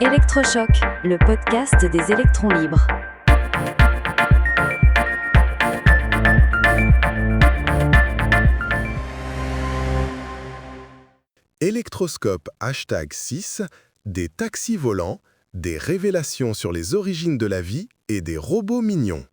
Électrochoc, le podcast des électrons libres. Électroscope #6, des taxis volants, des révélations sur les origines de la vie et des robots mignons.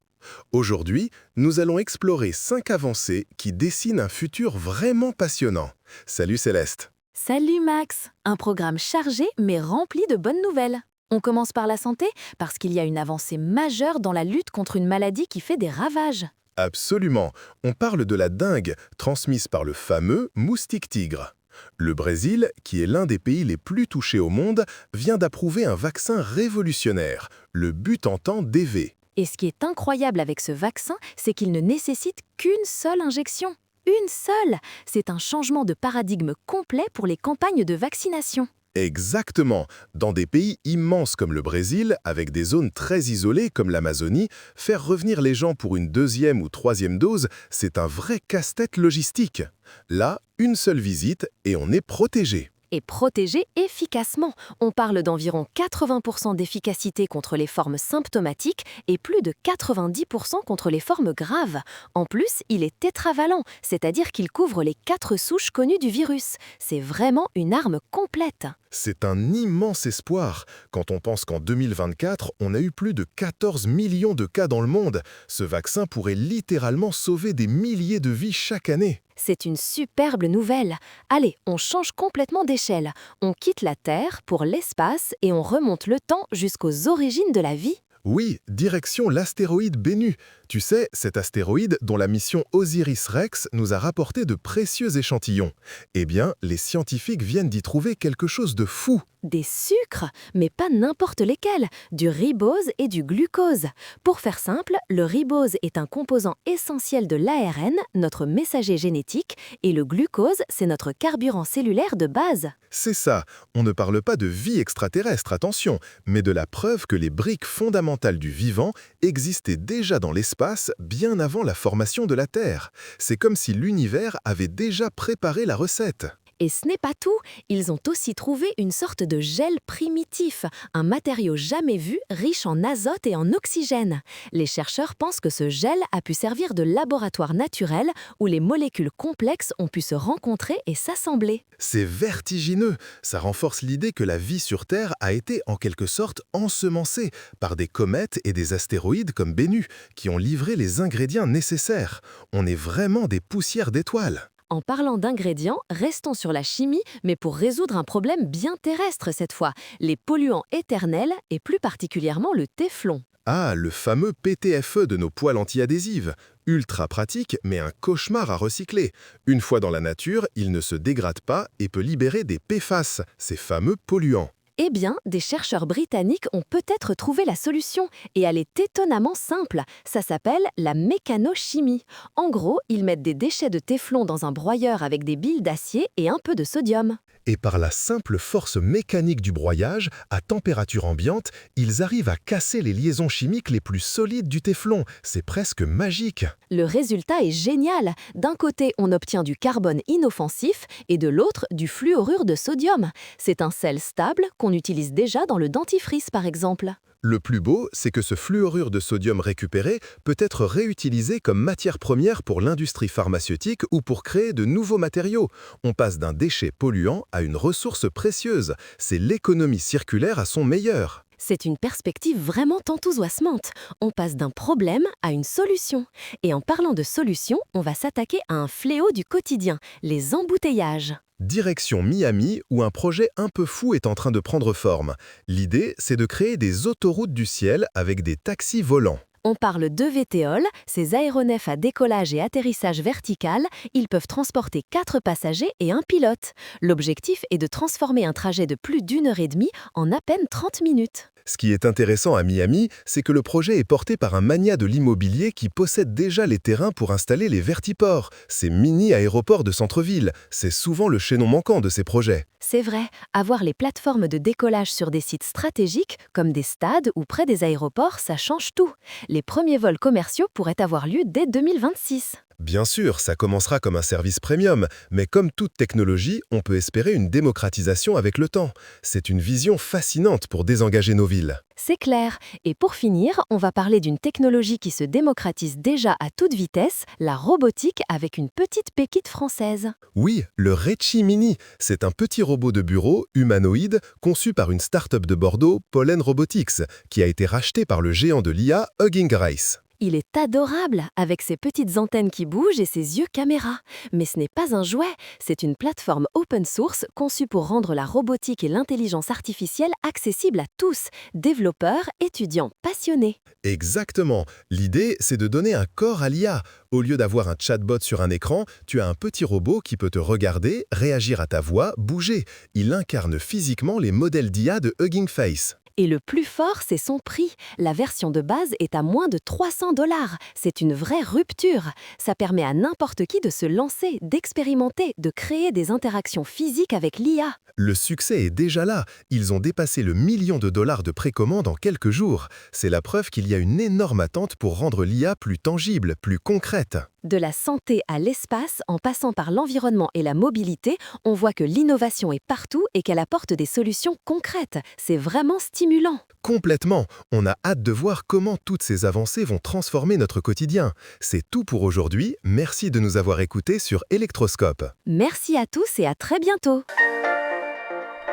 Aujourd'hui, nous allons explorer 5 avancées qui dessinent un futur vraiment passionnant. Salut Céleste. Salut Max, un programme chargé mais rempli de bonnes nouvelles. On commence par la santé parce qu'il y a une avancée majeure dans la lutte contre une maladie qui fait des ravages. Absolument, on parle de la dengue transmise par le fameux moustique tigre. Le Brésil, qui est l'un des pays les plus touchés au monde, vient d'approuver un vaccin révolutionnaire, le Butantan DV. Et ce qui est incroyable avec ce vaccin, c'est qu'il ne nécessite qu'une seule injection. Une seule! C'est un changement de paradigme complet pour les campagnes de vaccination. Exactement. Dans des pays immenses comme le Brésil, avec des zones très isolées comme l'Amazonie, faire revenir les gens pour une deuxième ou troisième dose, c'est un vrai casse-tête logistique. Là, une seule visite et on est protégé. Et protégé efficacement. On parle d'environ 80% d'efficacité contre les formes symptomatiques et plus de 90% contre les formes graves. En plus, il est tétravalent, c'est-à-dire qu'il couvre les 4 souches connues du virus. C'est vraiment une arme complète. C'est un immense espoir. Quand on pense qu'en 2024, on a eu plus de 14 millions de cas dans le monde, ce vaccin pourrait littéralement sauver des milliers de vies chaque année. C'est une superbe nouvelle. Allez, on change complètement d'échelle. On quitte la Terre pour l'espace et on remonte le temps jusqu'aux origines de la vie. Oui, direction l'astéroïde Bennu. Tu sais, cet astéroïde dont la mission Osiris-Rex nous a rapporté de précieux échantillons. Eh bien, les scientifiques viennent d'y trouver quelque chose de fou. Des sucres, mais pas n'importe lesquels, du ribose et du glucose. Pour faire simple, le ribose est un composant essentiel de l'ARN, notre messager génétique, et le glucose, c'est notre carburant cellulaire de base. C'est ça, on ne parle pas de vie extraterrestre, attention, mais de la preuve que les briques fondamentales du vivant existaient déjà dans l'espace bien avant la formation de la Terre. C'est comme si l'univers avait déjà préparé la recette. Et ce n'est pas tout, ils ont aussi trouvé une sorte de gel primitif, un matériau jamais vu, riche en azote et en oxygène. Les chercheurs pensent que ce gel a pu servir de laboratoire naturel où les molécules complexes ont pu se rencontrer et s'assembler. C'est vertigineux, ça renforce l'idée que la vie sur Terre a été en quelque sorte ensemencée par des comètes et des astéroïdes comme Bennu, qui ont livré les ingrédients nécessaires. On est vraiment des poussières d'étoiles. En parlant d'ingrédients, restons sur la chimie, mais pour résoudre un problème bien terrestre cette fois, les polluants éternels et plus particulièrement le téflon. Ah, le fameux PTFE de nos poêles anti-adhésives. Ultra pratique, mais un cauchemar à recycler. Une fois dans la nature, il ne se dégrade pas et peut libérer des PFAS, ces fameux polluants. Eh bien, des chercheurs britanniques ont peut-être trouvé la solution, et elle est étonnamment simple. Ça s'appelle la mécanochimie. En gros, ils mettent des déchets de téflon dans un broyeur avec des billes d'acier et un peu de sodium. Et par la simple force mécanique du broyage, à température ambiante, ils arrivent à casser les liaisons chimiques les plus solides du téflon. C'est presque magique. Le résultat est génial. D'un côté, on obtient du carbone inoffensif et de l'autre, du fluorure de sodium. C'est un sel stable qu'on utilise déjà dans le dentifrice, par exemple. Le plus beau, c'est que ce fluorure de sodium récupéré peut être réutilisé comme matière première pour l'industrie pharmaceutique ou pour créer de nouveaux matériaux. On passe d'un déchet polluant à une ressource précieuse. C'est l'économie circulaire à son meilleur. C'est une perspective vraiment enthousiasmante. On passe d'un problème à une solution. Et en parlant de solution, on va s'attaquer à un fléau du quotidien, les embouteillages. Direction Miami, où un projet un peu fou est en train de prendre forme. L'idée, c'est de créer des autoroutes du ciel avec des taxis volants. On parle d'EVTOL, ces aéronefs à décollage et atterrissage vertical, ils peuvent transporter 4 passagers et un pilote. L'objectif est de transformer un trajet de plus d'1h30 en à peine 30 minutes. Ce qui est intéressant à Miami, c'est que le projet est porté par un magnat de l'immobilier qui possède déjà les terrains pour installer les vertiports, ces mini-aéroports de centre-ville. C'est souvent le chaînon manquant de ces projets. C'est vrai, avoir les plateformes de décollage sur des sites stratégiques, comme des stades ou près des aéroports, ça change tout. Les premiers vols commerciaux pourraient avoir lieu dès 2026. Bien sûr, ça commencera comme un service premium, mais comme toute technologie, on peut espérer une démocratisation avec le temps. C'est une vision fascinante pour désengager nos villes. C'est clair. Et pour finir, on va parler d'une technologie qui se démocratise déjà à toute vitesse, la robotique avec une petite pépite française. Oui, le Rechi Mini, c'est un petit robot de bureau humanoïde conçu par une start-up de Bordeaux, Pollen Robotics, qui a été racheté par le géant de l'IA Hugging Grace. Il est adorable, avec ses petites antennes qui bougent et ses yeux caméra. Mais ce n'est pas un jouet, c'est une plateforme open source conçue pour rendre la robotique et l'intelligence artificielle accessibles à tous, développeurs, étudiants, passionnés. Exactement. L'idée, c'est de donner un corps à l'IA. Au lieu d'avoir un chatbot sur un écran, tu as un petit robot qui peut te regarder, réagir à ta voix, bouger. Il incarne physiquement les modèles d'IA de Hugging Face. Et le plus fort, c'est son prix. La version de base est à moins de 300 $. C'est une vraie rupture. Ça permet à n'importe qui de se lancer, d'expérimenter, de créer des interactions physiques avec l'IA. Le succès est déjà là. Ils ont dépassé le million de dollars de précommande en quelques jours. C'est la preuve qu'il y a une énorme attente pour rendre l'IA plus tangible, plus concrète. De la santé à l'espace, en passant par l'environnement et la mobilité, on voit que l'innovation est partout et qu'elle apporte des solutions concrètes. C'est vraiment stimulant. Complètement. On a hâte de voir comment toutes ces avancées vont transformer notre quotidien. C'est tout pour aujourd'hui. Merci de nous avoir écoutés sur Electroscope. Merci à tous et à très bientôt.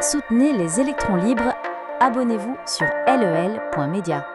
Soutenez les électrons libres. Abonnez-vous sur lel.media.